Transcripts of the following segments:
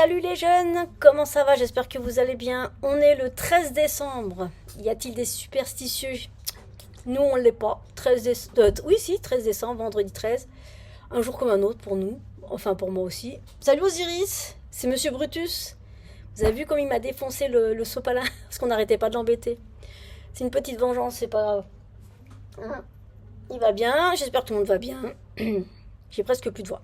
Salut les jeunes, comment ça va? J'espère que vous allez bien. On est le 13 décembre. Y a-t-il des superstitieux? Nous, on l'est pas. 13 oui, si, 13 décembre, vendredi 13. Un jour comme un autre pour nous. Enfin, pour moi aussi. Salut Osiris, c'est Monsieur Brutus. Vous avez vu comme il m'a défoncé le sopalin? Parce qu'on n'arrêtait pas de l'embêter. C'est une petite vengeance, c'est pas grave. Hein. Il va bien, j'espère que tout le monde va bien. J'ai presque plus de voix.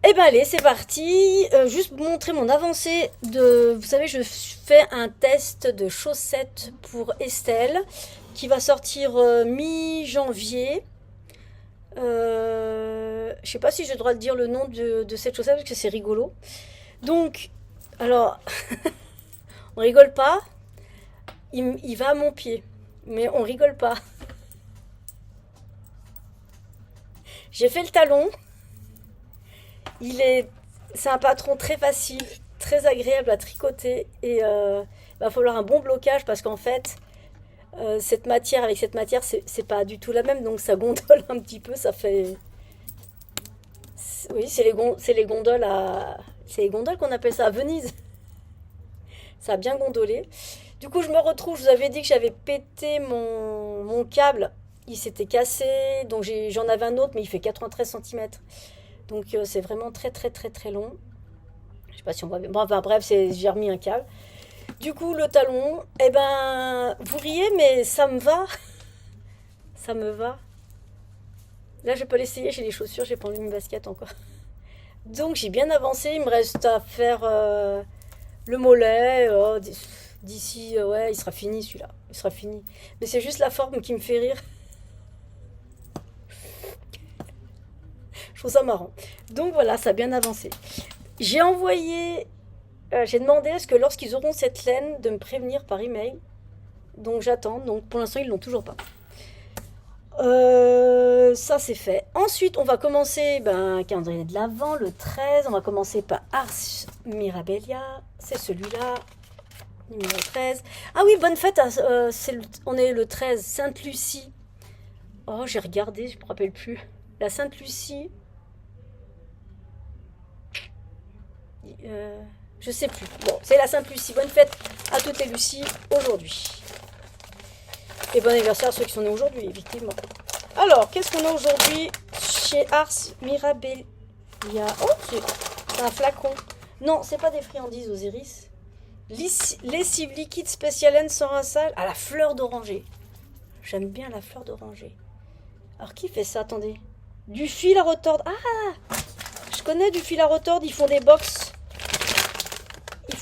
Eh ben allez, c'est parti. Juste pour montrer mon avancée de... Vous savez, je fais un test de chaussettes pour Estelle qui va sortir mi-janvier. Je sais pas si j'ai le droit de dire le nom de cette chaussette parce que c'est rigolo. Donc, alors, on rigole pas. Il va à mon pied, mais on rigole pas. J'ai fait le talon. C'est un patron très facile, très agréable à tricoter et il va falloir un bon blocage parce qu'en fait, cette matière avec cette matière, c'est pas du tout la même, donc ça gondole un petit peu, ça fait... Oui, c'est les gondoles c'est les gondoles qu'on appelle ça à Venise. Ça a bien gondolé. Du coup, je me retrouve, je vous avais dit que j'avais pété mon câble, il s'était cassé, donc j'en avais un autre, mais il fait 93 cm. Donc c'est vraiment très très très très long. Je sais pas si on voit bien. Bon, enfin bref, j'ai remis un câble. Du coup, le talon, eh ben, vous riez, mais ça me va. Ça me va. Là, je peux l'essayer, j'ai les chaussures, j'ai pas enlevé mes baskets encore. Donc j'ai bien avancé, il me reste à faire le mollet. D'ici, ouais, il sera fini celui-là. Il sera fini. Mais c'est juste la forme qui me fait rire. Je trouve ça marrant. Donc voilà, ça a bien avancé. J'ai envoyé, j'ai demandé à ce que lorsqu'ils auront cette laine, de me prévenir par email. Donc j'attends. Donc pour l'instant, ils l'ont toujours pas. Ça c'est fait. Ensuite, on va commencer calendrier de l'Avent, le 13. On va commencer par Ars Mirabilia. C'est celui-là, numéro 13. Ah oui, bonne fête. On est le 13, Sainte-Lucie. Oh, j'ai regardé, je me rappelle plus. La Sainte-Lucie. Je sais plus. Bon, c'est la Sainte-Lucie. Bonne fête à toutes les Lucies aujourd'hui. Et bon anniversaire à ceux qui sont nés aujourd'hui, effectivement. Alors, qu'est-ce qu'on a aujourd'hui chez Ars Mirabilia? Oh, c'est un flacon. Non, c'est pas des friandises, Osiris. Lessive liquide spécial sans rinçage à la fleur d'oranger. J'aime bien la fleur d'oranger. Alors, qui fait ça? Attendez. Du fil à retordre. Ah, je connais du fil à retordre. Ils font des box. Ils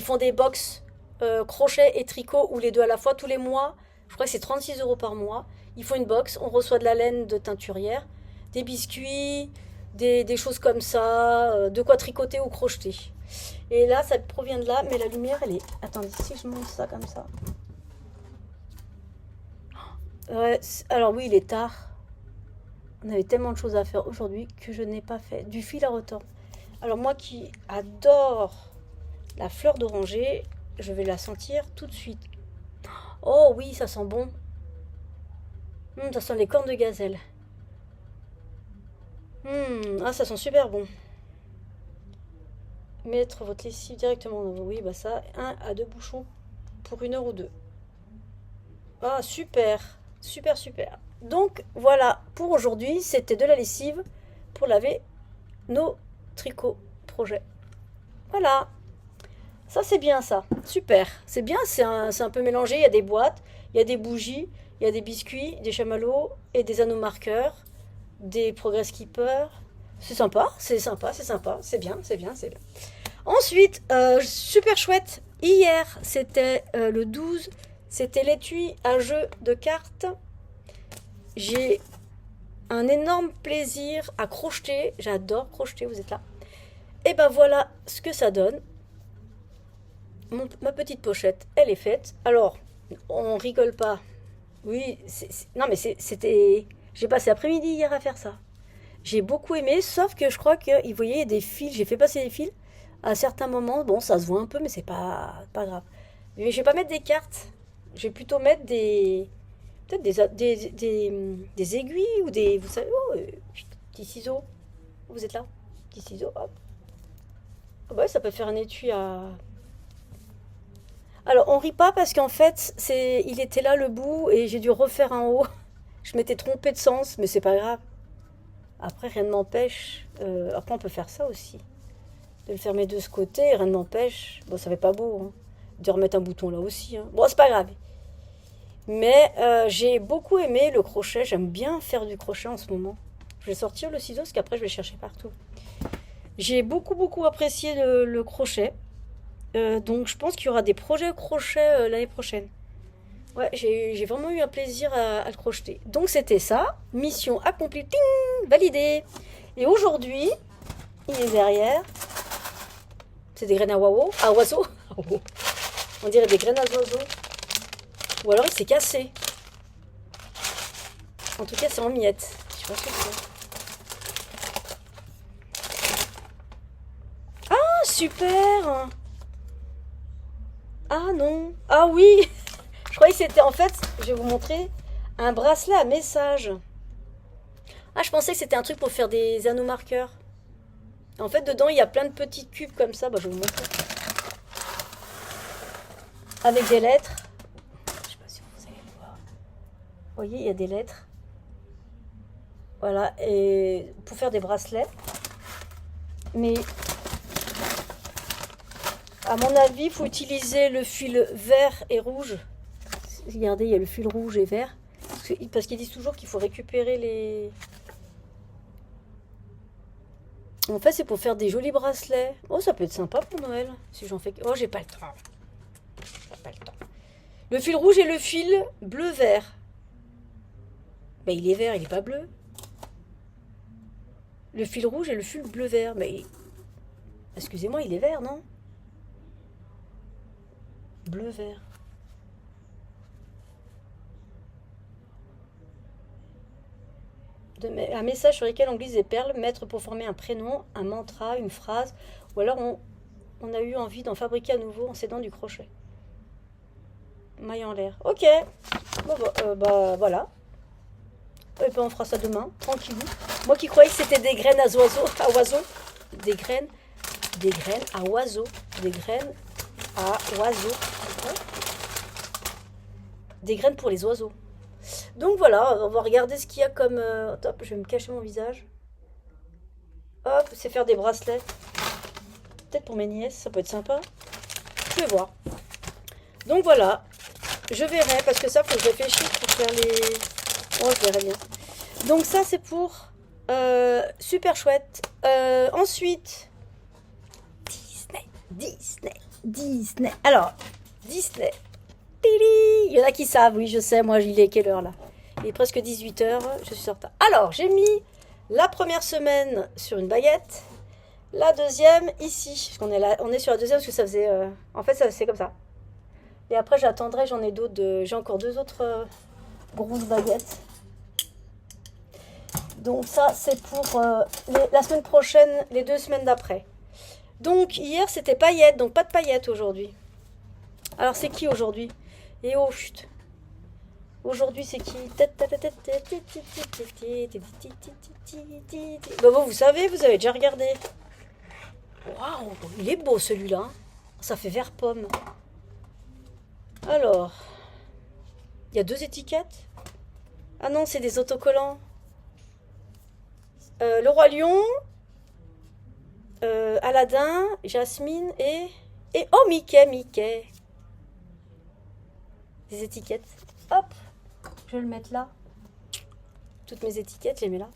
font des box crochet et tricot ou les deux à la fois tous les mois. Je crois que c'est 36 € par mois. Ils font une box, on reçoit de la laine de teinturière, des biscuits, des choses comme ça, de quoi tricoter ou crocheter. Et là, ça provient de là, mais la lumière, elle est... Attendez, si je monte ça comme ça. Alors oui, il est tard. On avait tellement de choses à faire aujourd'hui que je n'ai pas fait. Du fil à retordre. Alors moi qui adore la fleur d'oranger, je vais la sentir tout de suite. Oh oui, ça sent bon. Ça sent les cornes de gazelle. Ah, ça sent super bon. Mettre votre lessive directement dans... Oui, bah ça, 1 à 2 bouchons pour 1 heure ou 2. Ah, super. Super, super. Donc, voilà, pour aujourd'hui, c'était de la lessive pour laver nos tricots projets. Voilà. Ça, c'est bien, ça. Super. C'est bien, c'est un peu mélangé. Il y a des boîtes, il y a des bougies, il y a des biscuits, des chamallows et des anneaux marqueurs, des progress keepers. C'est sympa, c'est sympa, c'est sympa. C'est bien, c'est bien, c'est bien. Ensuite, super chouette. Hier, c'était le 12. C'était l'étui à jeu de cartes. J'ai un énorme plaisir à crocheter. J'adore crocheter, vous êtes là. Et ben voilà ce que ça donne. Ma petite pochette, elle est faite. Alors, on rigole pas. Oui, non mais c'était... J'ai passé l'après-midi hier à faire ça. J'ai beaucoup aimé, sauf que je crois que, vous voyez, des fils, j'ai fait passer des fils. À certains moments, bon, ça se voit un peu, mais c'est pas grave. Mais je vais pas mettre des cartes. Je vais plutôt mettre peut-être des aiguilles ou des... Vous savez, petits ciseaux. Vous êtes là? Petit ciseau, hop. Ah ouais, ça peut faire un étui à... Alors, on rit pas parce qu'en fait, il était là le bout et j'ai dû refaire un haut. Je m'étais trompée de sens, mais c'est pas grave. Après, rien ne m'empêche. Après, on peut faire ça aussi. De le fermer de ce côté, rien ne m'empêche. Bon, ça fait pas beau, hein. De remettre un bouton là aussi, hein. Bon, c'est pas grave. Mais j'ai beaucoup aimé le crochet. J'aime bien faire du crochet en ce moment. Je vais sortir le ciseau parce qu'après, je vais chercher partout. J'ai beaucoup apprécié le crochet. Donc, je pense qu'il y aura des projets crochet l'année prochaine. Ouais, j'ai vraiment eu un plaisir à le crocheter. Donc, c'était ça. Mission accomplie. Ting, validé. Et aujourd'hui, il est derrière. C'est des graines à oiseaux. On dirait des graines à oiseaux. Ou alors il s'est cassé. En tout cas, c'est en miettes. Je sais pas ce que c'est. Ah, super! Ah non. Ah oui! Je croyais que c'était, en fait, je vais vous montrer, un bracelet à message. Ah, je pensais que c'était un truc pour faire des anneaux marqueurs. En fait, dedans, il y a plein de petits cubes comme ça. Bah, je vais vous montrer. Avec des lettres. Je sais pas si vous allez le voir. Vous voyez, il y a des lettres. Voilà, et pour faire des bracelets. Mais à mon avis, il faut utiliser le fil vert et rouge. Regardez, il y a le fil rouge et vert. Parce qu'ils disent toujours qu'il faut récupérer les... En fait, c'est pour faire des jolis bracelets. Oh, ça peut être sympa pour Noël. Si j'en fais... Oh, j'ai pas le temps. J'ai pas le temps. Le fil rouge et le fil bleu-vert. Ben, il est vert, il est pas bleu. Le fil rouge et le fil bleu-vert. Mais... Excusez-moi, il est vert, non? Bleu-vert. Un message sur lequel on glisse des perles, mettre pour former un prénom, un mantra, une phrase, ou alors on a eu envie d'en fabriquer à nouveau en s'aidant du crochet. Maille en l'air. Ok. Bon, bah voilà. Et puis on fera ça demain, tranquillou. Moi qui croyais que c'était des graines à oiseaux. Des graines à oiseaux. Des graines à oiseaux. Des graines pour les oiseaux. Donc voilà, on va regarder ce qu'il y a comme... Top, je vais me cacher mon visage. Hop, c'est faire des bracelets. Peut-être pour mes nièces, ça peut être sympa. Je vais voir. Donc voilà, je verrai, parce que ça, faut que je réfléchisse pour faire les... Oh, je verrai bien. Donc ça, c'est pour... super chouette. Ensuite... Disney. Alors, Disney. Il y en a qui savent, oui, je sais, moi, il est quelle heure là? Il est presque 18h, je suis en retard. Alors, j'ai mis la première semaine sur une baguette, la deuxième ici. Parce qu'on est là, on est sur la deuxième parce que ça faisait... en fait, ça c'est comme ça. Et après, j'attendrai, j'en ai d'autres, j'ai encore deux autres grosses baguettes. Donc ça, c'est pour la semaine prochaine, les 2 semaines d'après. Donc, hier, c'était paillettes, donc pas de paillettes aujourd'hui. Alors, c'est qui aujourd'hui? Et oh, chut. Aujourd'hui, c'est qui? Bah, vous savez, vous avez déjà regardé. Waouh, il est beau celui-là. Ça fait vert pomme. Alors, il y a 2 étiquettes. Ah non, c'est des autocollants. Le Roi Lion, Aladdin, Jasmine et oh, Mickey. Des étiquettes. Hop, je vais le mettre là. Toutes mes étiquettes, je les mets là.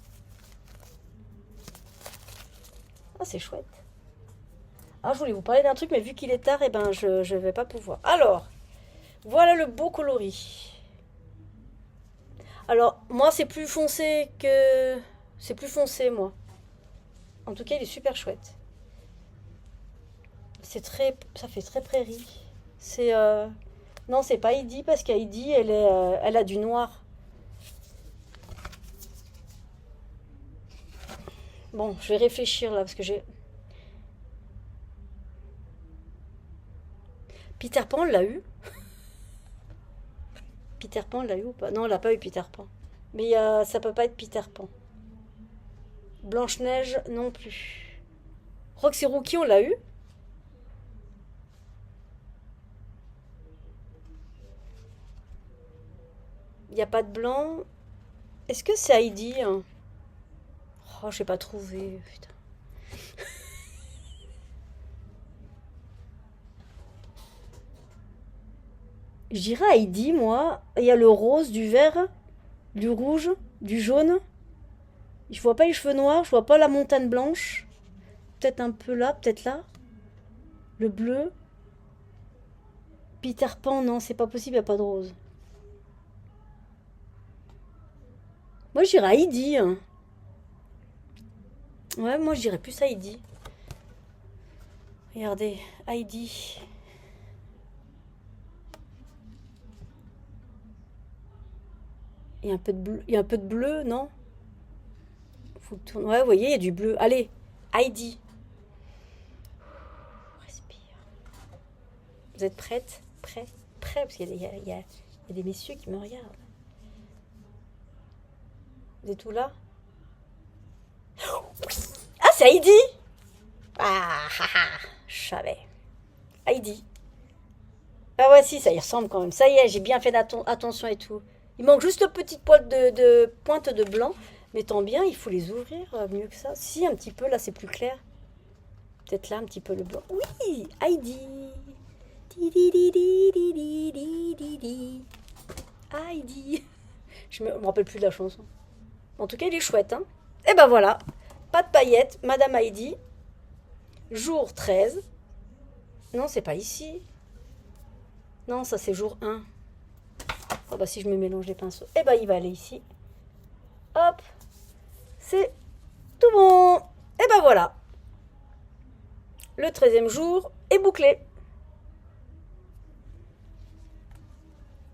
Ah, c'est chouette. Ah, je voulais vous parler d'un truc, mais vu qu'il est tard, eh ben, je vais pas pouvoir. Alors, voilà le beau coloris. Alors, moi, c'est plus foncé que... C'est plus foncé, moi. En tout cas, il est super chouette. C'est très... Ça fait très prairie. C'est... Non, c'est pas Heidi, parce qu'Heidi, elle a du noir. Bon, je vais réfléchir, là, parce que j'ai... Peter Pan, l'a eu? Peter Pan, l'a eu ou pas? Non, elle l'a pas eu, Peter Pan. Mais ça peut pas être Peter Pan. Blanche-Neige, non plus. Roxy Rookie, on l'a eu. Il n'y a pas de blanc. Est-ce que c'est Heidi hein? Oh, j'ai pas trouvé. Putain. Je dirais Heidi, moi. Il y a le rose, du vert, du rouge, du jaune. Je vois pas les cheveux noirs, je vois pas la montagne blanche. Peut-être un peu là, peut-être là. Le bleu. Peter Pan, non, c'est pas possible, il n'y a pas de rose. Moi, je dirais Heidi. Hein. Ouais, moi, je dirais plus Heidi. Regardez, Heidi. Il y a un peu de bleu, il y a un peu de bleu, non? Faut le tourner. Ouais, vous voyez, il y a du bleu. Allez, Heidi. Respire. Vous êtes prête? Prêt? Prêt? Parce qu'il y a des messieurs qui me regardent. Vous êtes où là? Ah, c'est Heidi! Ah, ah, ah, je savais. Heidi. Ah ouais, si, ça y ressemble quand même. Ça y est, j'ai bien fait attention et tout. Il manque juste une petite pointe pointe de blanc. Mais tant bien, il faut les ouvrir mieux que ça. Si, un petit peu, là, c'est plus clair. Peut-être là, un petit peu le blanc. Oui, Heidi. Heidi. Je me rappelle plus de la chanson. En tout cas, il est chouette. Hein. Et ben voilà. Pas de paillettes, Madame Heidi. Jour 13. Non, c'est pas ici. Non, ça c'est jour 1. Oh bah si je me mélange les pinceaux. Et ben il va aller ici. Hop. C'est tout bon. Et ben voilà. Le 13e jour est bouclé.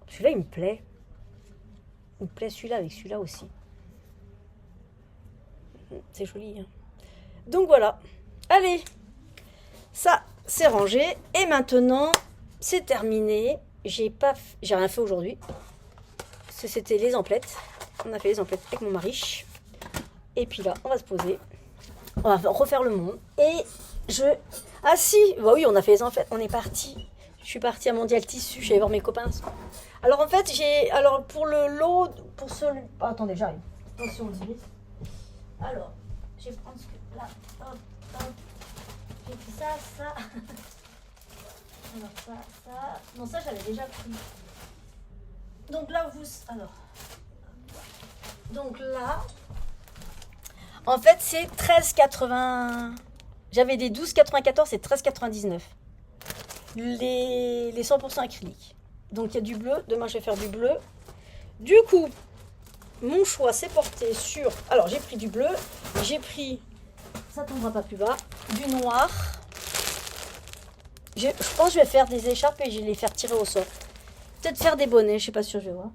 Celui-là, il me plaît. Il me plaît celui-là avec celui-là aussi. C'est joli. Hein. Donc voilà. Allez. Ça, c'est rangé. Et maintenant, c'est terminé. J'ai rien fait aujourd'hui. C'était les emplettes. On a fait les emplettes avec mon mari. Et puis là, on va se poser. On va refaire le monde. Et ah si, bah oui, on a fait les emplettes. On est parti. Je suis partie à Mondial Tissu. Je vais voir mes copains. Alors en fait, alors pour le lot, pour celui... Oh, attendez, j'arrive. Attention, vite. Alors, je vais prendre ce que... Là, hop, hop. J'ai pris ça. Alors ça. Non, ça, j'avais déjà pris. Donc là, donc là, en fait, c'est 13,80. J'avais des 12,94 et 13,99. Les 100% acryliques. Donc il y a du bleu. Demain, je vais faire du bleu. Du coup, mon choix s'est porté sur... Alors, j'ai pris du bleu. J'ai pris... Ça tombera pas plus bas. Du noir. Je pense que je vais faire des écharpes et je vais les faire tirer au sort. Peut-être faire des bonnets, je sais pas sûr, je vais voir.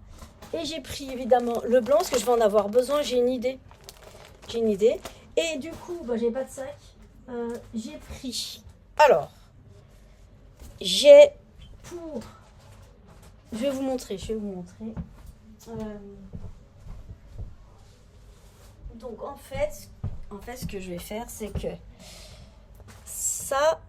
Et j'ai pris évidemment le blanc parce que je vais en avoir besoin, j'ai une idée. Et du coup, bah, j'ai pas de sac. J'ai pris... Alors, j'ai pour... Je vais vous montrer. Donc en fait, ce que je vais faire, c'est que ça...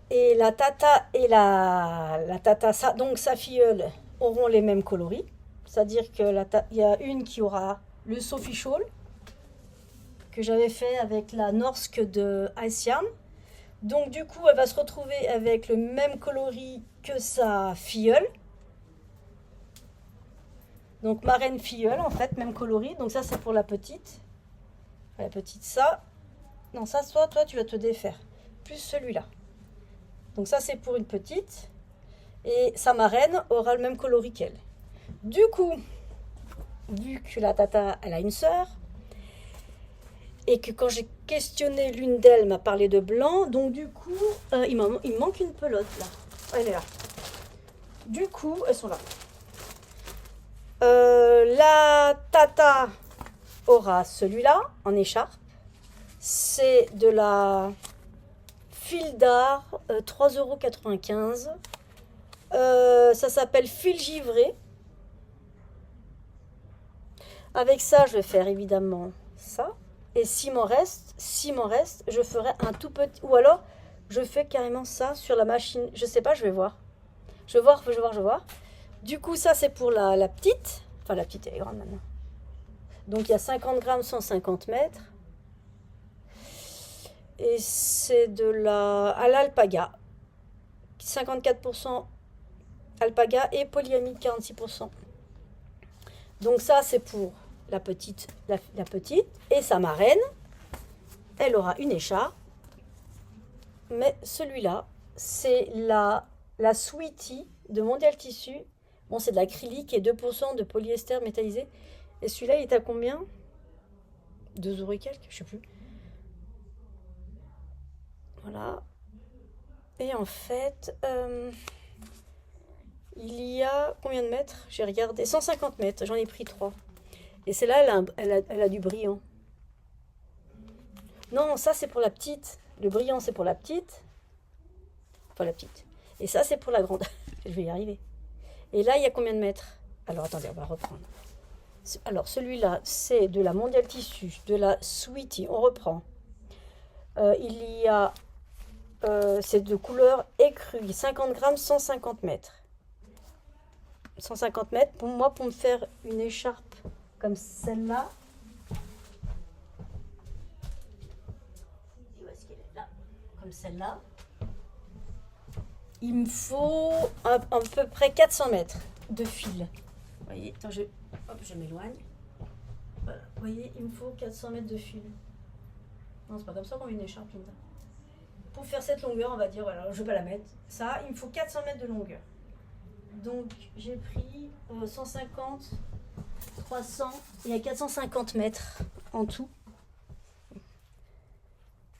Et la tata et la tata, ça, donc sa filleule, auront les mêmes coloris. C'est-à-dire qu'il y a une qui aura le Sophie Shawl, que j'avais fait avec la Norsk de Ice Yarn. Donc du coup, elle va se retrouver avec le même coloris que sa filleule. Donc marraine filleule, en fait, même coloris. Donc ça, c'est pour la petite. La petite, ça. Non, ça, toi, tu vas te défaire. Plus celui-là. Donc ça, c'est pour une petite. Et sa marraine aura le même coloris qu'elle. Du coup, vu que la tata, elle a une sœur, et que quand j'ai questionné l'une d'elles, m'a parlé de blanc, donc du coup, il me manque une pelote, là. Elle est là. Du coup, elles sont là. La tata aura celui-là, en écharpe. C'est de la... Fil d'art, 3,95 €. Ça s'appelle fil givré. Avec ça, je vais faire évidemment ça. Et s'il m'en reste, je ferai un tout petit... Ou alors, je fais carrément ça sur la machine. Je sais pas, je vais voir. Je vais voir. Du coup, ça, c'est pour la petite. Enfin, la petite, elle est grande maintenant. Donc, il y a 50 grammes, 150 mètres. Et c'est à l'alpaga. 54% alpaga et polyamide 46%. Donc ça, c'est pour la petite. Et sa marraine, elle aura une écharpe. Mais celui-là, c'est la Sweetie de Mondial Tissu. Bon, c'est de l'acrylique et 2% de polyester métallisé. Et celui-là, il est à combien? 2 € et quelques, je sais plus. Voilà. Et en fait, il y a combien de mètres? J'ai regardé. 150 mètres, j'en ai pris 3. Et celle-là, elle a du brillant. Non, ça c'est pour la petite. Le brillant, c'est pour la petite. Enfin, la petite. Et ça, c'est pour la grande. Je vais y arriver. Et là, il y a combien de mètres? Alors, attendez, on va reprendre. Alors, celui-là, c'est de la Mondial Tissu, de la Sweetie. On reprend. Il y a... c'est de couleur écrue. 50 grammes, 150 mètres. 150 mètres. Pour moi, pour me faire une écharpe comme celle-là. Où est-ce qu'elle est là? Comme celle-là. Il me faut à peu près 400 mètres de fil. Vous voyez, attends, je m'éloigne. Voilà, vous voyez, il me faut 400 mètres de fil. Non, c'est pas comme ça qu'on met une écharpe, Linda. Pour faire cette longueur, on va dire, voilà, je vais pas la mettre. Ça, il me faut 400 mètres de longueur. Donc, j'ai pris 150, 300, il y a 450 mètres en tout.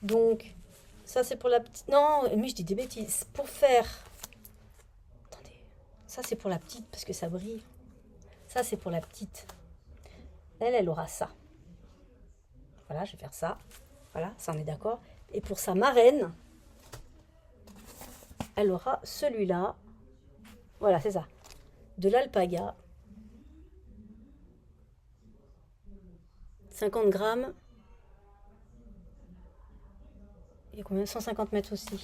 Donc, ça c'est pour la petite... Non, mais je dis des bêtises. Pour faire... Attendez, ça c'est pour la petite parce que ça brille. Ça c'est pour la petite. Elle aura ça. Voilà, je vais faire ça. Voilà, ça on est d'accord. Et pour sa marraine, elle aura celui-là. Voilà, c'est ça. De l'alpaga. 50 grammes. Il y a combien? 150 mètres aussi.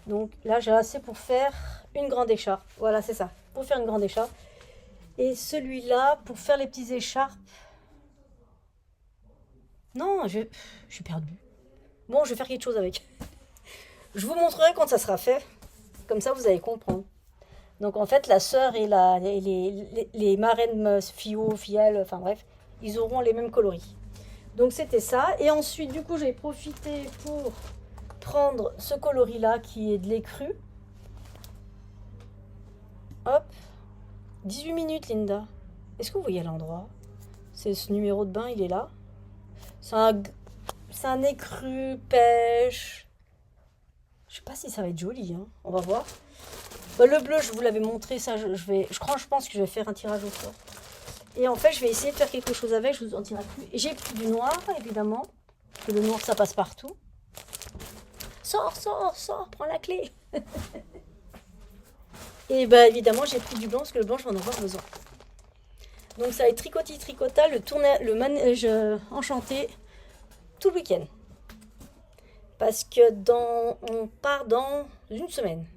Donc là, j'ai assez pour faire une grande écharpe. Voilà, c'est ça. Pour faire une grande écharpe. Et celui-là, pour faire les petites écharpes. Non, je suis perdue. Bon, je vais faire quelque chose avec. Je vous montrerai quand ça sera fait. Comme ça, vous allez comprendre. Donc en fait, la sœur et les marraines fillettes, enfin bref, ils auront les mêmes coloris. Donc c'était ça. Et ensuite, du coup, j'ai profité pour prendre ce coloris-là qui est de l'écru. Hop. 18 minutes, Linda. Est-ce que vous voyez l'endroit? C'est ce numéro de bain, il est là. C'est un écru, pêche. Je sais pas si ça va être joli, hein. On va voir. Bah, le bleu, je vous l'avais montré. Ça, je pense que je vais faire un tirage au sort. Et en fait, je vais essayer de faire quelque chose avec. Je vous en dirai plus. Et j'ai pris du noir, évidemment. Parce que le noir, ça passe partout. Sors, prends la clé. Et bah évidemment, j'ai pris du blanc parce que le blanc, je vais en avoir besoin. Donc ça va être tricota, le manège enchanté tout le week-end. Parce que on part dans une semaine.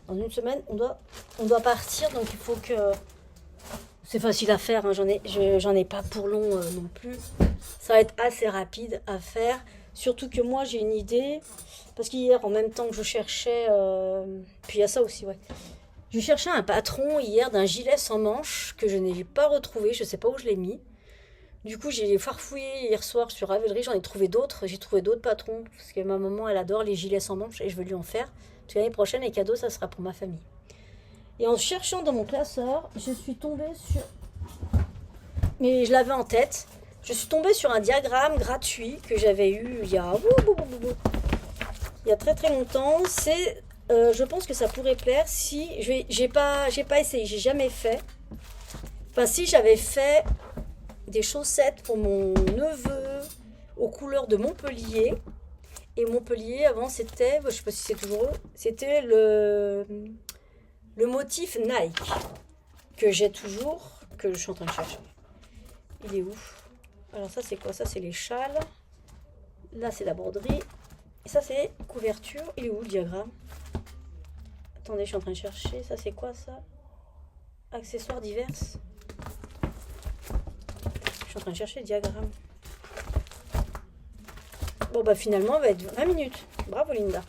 Dans une semaine, on doit partir, donc il faut que... C'est facile à faire, hein, j'en ai pas pour long non plus. Ça va être assez rapide à faire. Surtout que moi, j'ai une idée. Parce qu'hier, en même temps que je cherchais... Puis il y a ça aussi, ouais. Je cherchais un patron hier d'un gilet sans manches que je n'ai pas retrouvé. Je ne sais pas où je l'ai mis. Du coup, j'ai farfouillé hier soir sur Ravelry. J'en ai trouvé d'autres. J'ai trouvé d'autres patrons. Parce que ma maman, elle adore les gilets sans manches et je veux lui en faire. Parce que l'année prochaine, les cadeaux, ça sera pour ma famille. Et en cherchant dans mon classeur, je suis tombée sur... Mais je l'avais en tête. Je suis tombée sur un diagramme gratuit que j'avais eu il y a très très longtemps. C'est... je pense que ça pourrait plaire si j'ai pas essayé, j'ai jamais fait. Enfin, si j'avais fait des chaussettes pour mon neveu aux couleurs de Montpellier. Et Montpellier, avant, c'était, je sais pas si c'est toujours eux, c'était le motif Nike que j'ai toujours, que je suis en train de chercher. Il est où? Alors ça c'est quoi? Ça c'est les châles. Là c'est la broderie. Et ça c'est couverture. Il est où le diagramme? Attendez, je suis en train de chercher. Ça c'est quoi ça? Accessoires divers. Je suis en train de chercher le diagramme. Bon bah finalement on va être 20 minutes. Bravo Linda.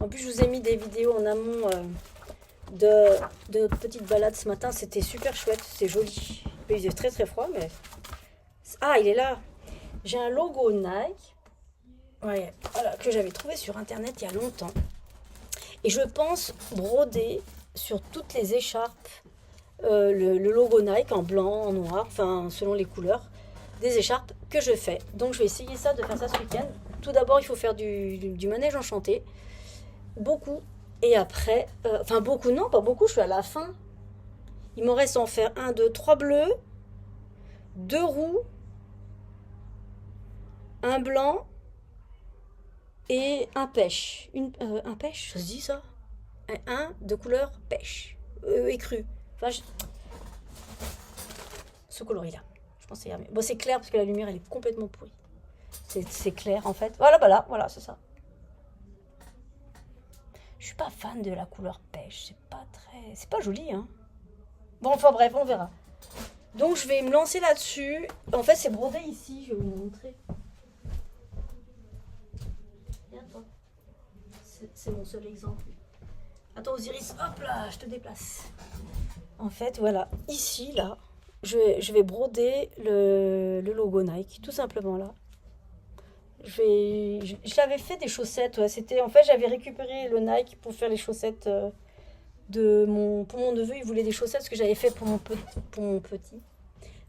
En plus je vous ai mis des vidéos en amont de notre petite balade ce matin. C'était super chouette, c'est joli. Il faisait très très froid mais... Ah il est là. J'ai un logo Nike. Ouais, voilà, que j'avais trouvé sur internet il y a longtemps. Et je pense broder sur toutes les écharpes le logo Nike en blanc, en noir, enfin selon les couleurs des écharpes que je fais. Donc je vais essayer ça, de faire ça ce week-end. Tout d'abord il faut faire du manège enchanté. Beaucoup. Et après, enfin beaucoup non, pas beaucoup, je suis à la fin. Il m'en reste à en faire 1, 2, 3 bleus, 2 roux, un blanc et un pêche. Un pêche, ça se dit ça? Un de couleur pêche. Écru. Enfin, ce coloris-là. Je pense que c'est mieux. Bon, c'est clair parce que la lumière, elle est complètement pourrie. C'est clair, en fait. Voilà, bah voilà, c'est ça. Je suis pas fan de la couleur pêche. C'est pas très... C'est pas joli, hein. Bon, enfin bref, on verra. Donc, je vais me lancer là-dessus. En fait, c'est brodé ici. Je vais vous montrer. Regarde, toi. C'est mon seul exemple. Attends, Osiris, hop là, je te déplace. En fait, voilà, ici, là, je vais broder le logo Nike, tout simplement là. Je l'avais fait des chaussettes, ouais, c'était, en fait, j'avais récupéré le Nike pour faire les chaussettes pour mon neveu, il voulait des chaussettes, ce que j'avais fait pour mon petit.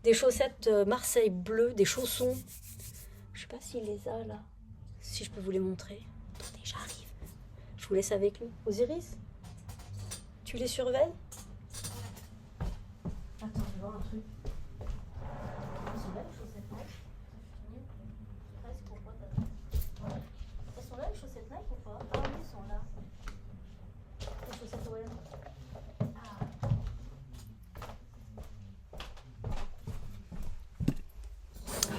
Des chaussettes Marseille bleues, des chaussons. Je sais pas s'il les a là, si je peux vous les montrer. Attendez, j'arrive. Je vous laisse avec lui. Osiris, tu les surveilles? Attends, je vais voir un truc. Elles sont là les chaussettes Nike? Presque, pourquoi t'as... Elles sont là les chaussettes Nike ou pas? Ah oui, elles sont là. Les chaussettes OM. Ah.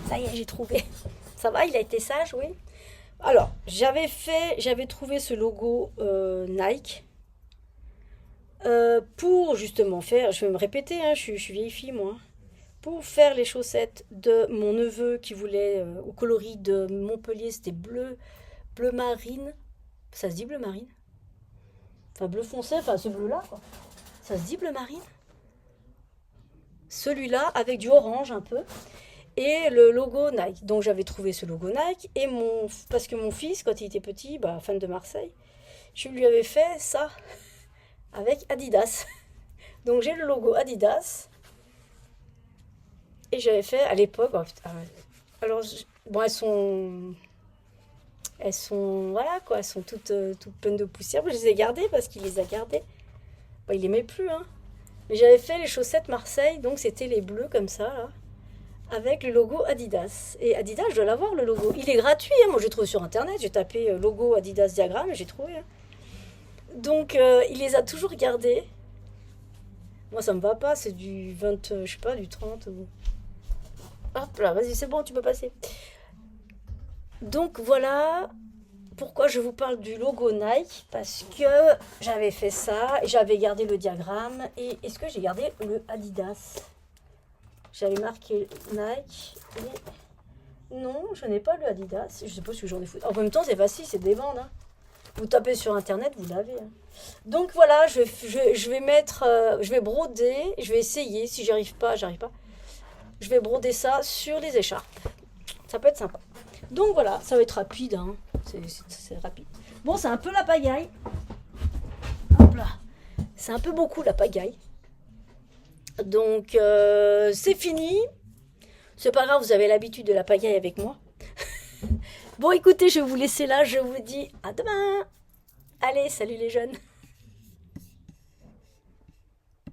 Ça y est, j'ai trouvé. Ça va, il a été sage, oui. Alors, j'avais trouvé ce logo Nike. Pour justement faire, je vais me répéter, hein, je suis vieille fille moi, pour faire les chaussettes de mon neveu qui voulait au coloris de Montpellier, c'était bleu marine, ça se dit bleu marine, enfin bleu foncé, enfin ce bleu là quoi, ça se dit bleu marine, celui-là avec du orange un peu et le logo Nike. Donc j'avais trouvé ce logo Nike et parce que mon fils quand il était petit, bah, fan de Marseille, je lui avais fait ça avec Adidas. Donc j'ai le logo Adidas. Et j'avais fait à l'époque... Oh, alors, bon, elles sont... Voilà, quoi. Elles sont toutes pleines de poussière. Je les ai gardées parce qu'il les a gardées. Bon, il aimait plus, hein. Mais j'avais fait les chaussettes Marseille. Donc c'était les bleus comme ça, là. Avec le logo Adidas. Et Adidas, je dois l'avoir, le logo. Il est gratuit, hein. Moi, j'ai trouvé sur Internet. J'ai tapé logo Adidas diagramme et j'ai trouvé, hein. Donc, il les a toujours gardés. Moi, ça me va pas. C'est du 20, je sais pas, du 30. Hop là, vas-y, c'est bon, tu peux passer. Donc, voilà pourquoi je vous parle du logo Nike. Parce que j'avais fait ça. Et j'avais gardé le diagramme. Et est-ce que j'ai gardé le Adidas? J'avais marqué Nike. Et... non, je n'ai pas le Adidas. Je sais pas si j'en ai foutu. En même temps, c'est facile, c'est des bandes, hein. Vous tapez sur internet, vous l'avez. Hein. Donc voilà, je vais mettre, je vais broder, je vais essayer. Si j'arrive pas, j'arrive pas. Je vais broder ça sur les écharpes. Ça peut être sympa. Donc voilà, ça va être rapide. Hein. C'est rapide. Bon, c'est un peu la pagaille. Hop là. C'est un peu beaucoup la pagaille. Donc c'est fini. C'est pas grave, vous avez l'habitude de la pagaille avec moi. Bon, écoutez, je vais vous laisser là. Je vous dis à demain. Allez, salut les jeunes.